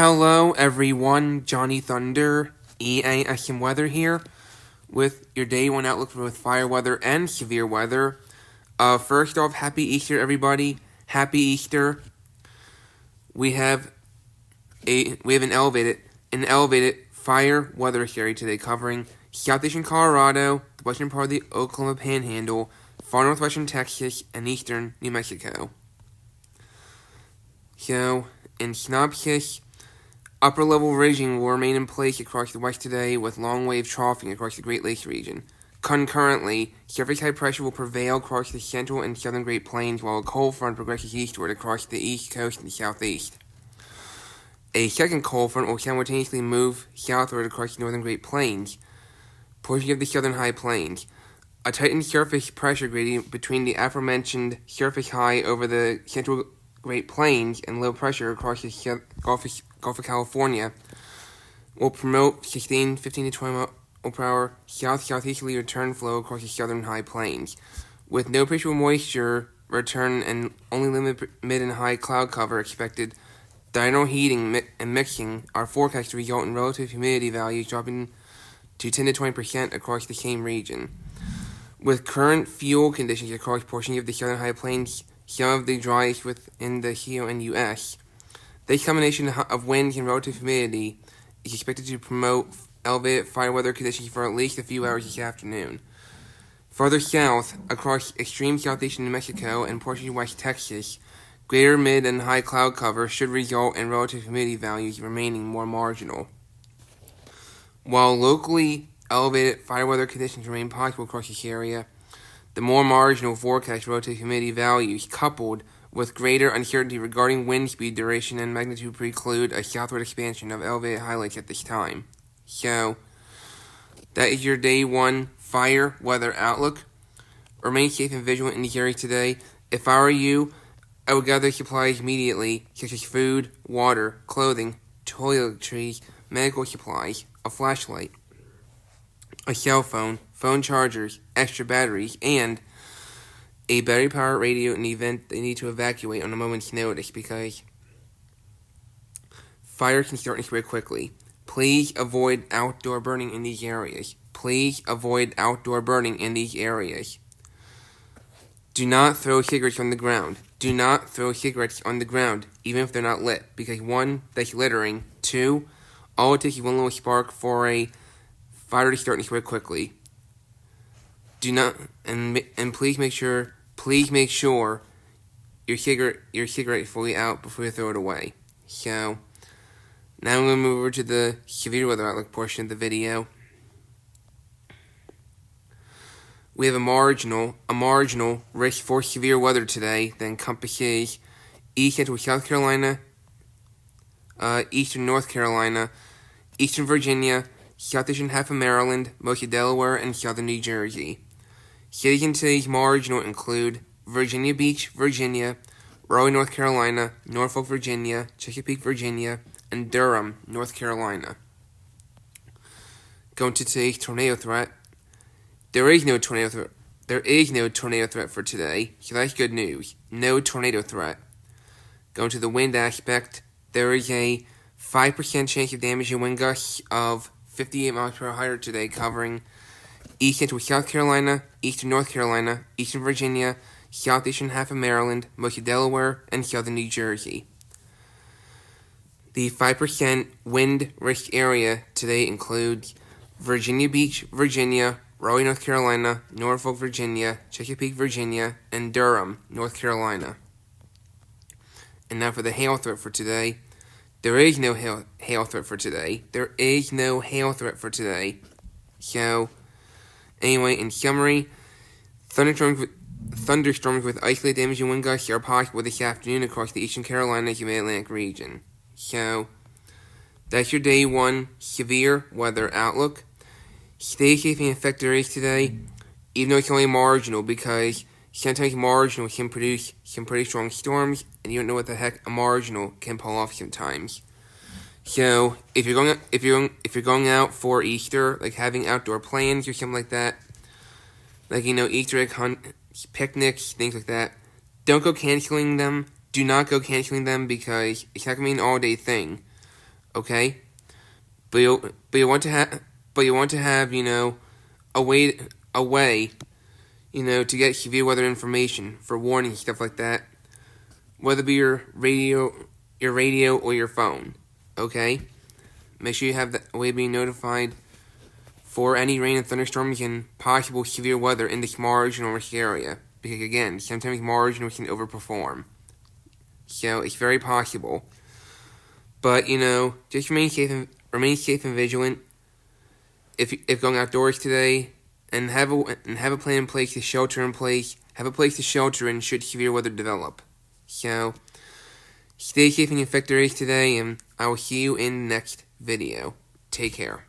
Hello everyone, Johnny Thunder, EAS&Weather here with your day one outlook for both fire weather and severe weather. First off, happy Easter everybody. Happy Easter. We have an elevated fire weather area today covering southeastern Colorado, the western part of the Oklahoma Panhandle, far northwestern Texas, and eastern New Mexico. So, in synopsis, upper-level ridging will remain in place across the west today with long-wave troughing across the Great Lakes region. Concurrently, surface high pressure will prevail across the central and southern Great Plains while a cold front progresses eastward across the east coast and southeast. A second cold front will simultaneously move southward across the northern Great Plains, portions of the southern High Plains. A tightened surface pressure gradient between the aforementioned surface high over the central Great Plains and low pressure across the Gulf of California will promote sustained 15 to 20 mile per hour south-southeasterly return flow across the southern High Plains. With no appreciable moisture return and only limited mid and high cloud cover expected, diurnal heating and mixing are forecast to result in relative humidity values dropping to 10 to 20% across the same region. With current fuel conditions across portions of the southern High Plains, some of the driest within the U.S., this combination of winds and relative humidity is expected to promote elevated fire weather conditions for at least a few hours this afternoon. Farther south, across extreme southeastern New Mexico and portions of West Texas, greater mid and high cloud cover should result in relative humidity values remaining more marginal. While locally elevated fire weather conditions remain possible across this area, the more marginal forecast relative humidity values, coupled with greater uncertainty regarding wind speed, duration, and magnitude, preclude a southward expansion of elevated highlights at this time. So, that is your day one fire weather outlook. Remain safe and vigilant in these areas today. If I were you, I would gather supplies immediately, such as food, water, clothing, toiletries, medical supplies, a flashlight, a cell phone, phone chargers, extra batteries, and a battery-powered radio in the event they need to evacuate on a moment's notice, because fire can start and spread quickly. Please avoid outdoor burning in these areas. Please avoid outdoor burning in these areas. Do not throw cigarettes on the ground. Do not throw cigarettes on the ground, even if they're not lit, because 1, that's littering. 2, all it takes is one little spark for a fire to start and spread quickly. Do not, and please make sure your cigarette is fully out before you throw it away. So, now I'm going to move over to the severe weather outlook portion of the video. We have a marginal risk for severe weather today that encompasses east central South Carolina, eastern North Carolina, eastern Virginia, southeastern half of Maryland, most of Delaware, and southern New Jersey. Cities in today's marginal include Virginia Beach, Virginia, Raleigh, North Carolina, Norfolk, Virginia, Chesapeake, Virginia, and Durham, North Carolina. Going to today's tornado threat. There is no tornado threat for today, so that's good news. No tornado threat. Going to the wind aspect, there is a 5% chance of damage in wind gusts of 58 miles per hour higher today, covering east central South Carolina, eastern North Carolina, eastern Virginia, southeastern half of Maryland, most of Delaware, and southern New Jersey. The 5% wind risk area today includes Virginia Beach, Virginia, Raleigh, North Carolina, Norfolk, Virginia, Chesapeake, Virginia, and Durham, North Carolina. And now for the hail threat for today. There is no hail threat for today. There is no hail threat for today. So, anyway, in summary, thunderstorms with isolated damage and wind gusts are possible this afternoon across the eastern Carolinas and Mid-Atlantic region. So, that's your day one severe weather outlook. Stay safe in affected areas today, even though it's only marginal, because sometimes marginal can produce some pretty strong storms, and you don't know what the heck a marginal can pull off sometimes. So, if you're going out for Easter, like having outdoor plans or something like that, like Easter egg hunt, picnics, things like that, don't go canceling them. Do not go canceling them because it's not gonna be an all-day thing. Okay, but you want to have a way to get severe weather information for warnings, stuff like that, whether it be your radio or your phone. Okay, make sure you have a way of being notified for any rain and thunderstorms and possible severe weather in this margin or risk area. Because again, sometimes marginal can overperform, so it's very possible. But just remain safe and vigilant. If going outdoors today, and have a plan in place to shelter in place. Have a place to shelter in should severe weather develop. So stay safe in your sectors today, and I will see you in the next video. Take care.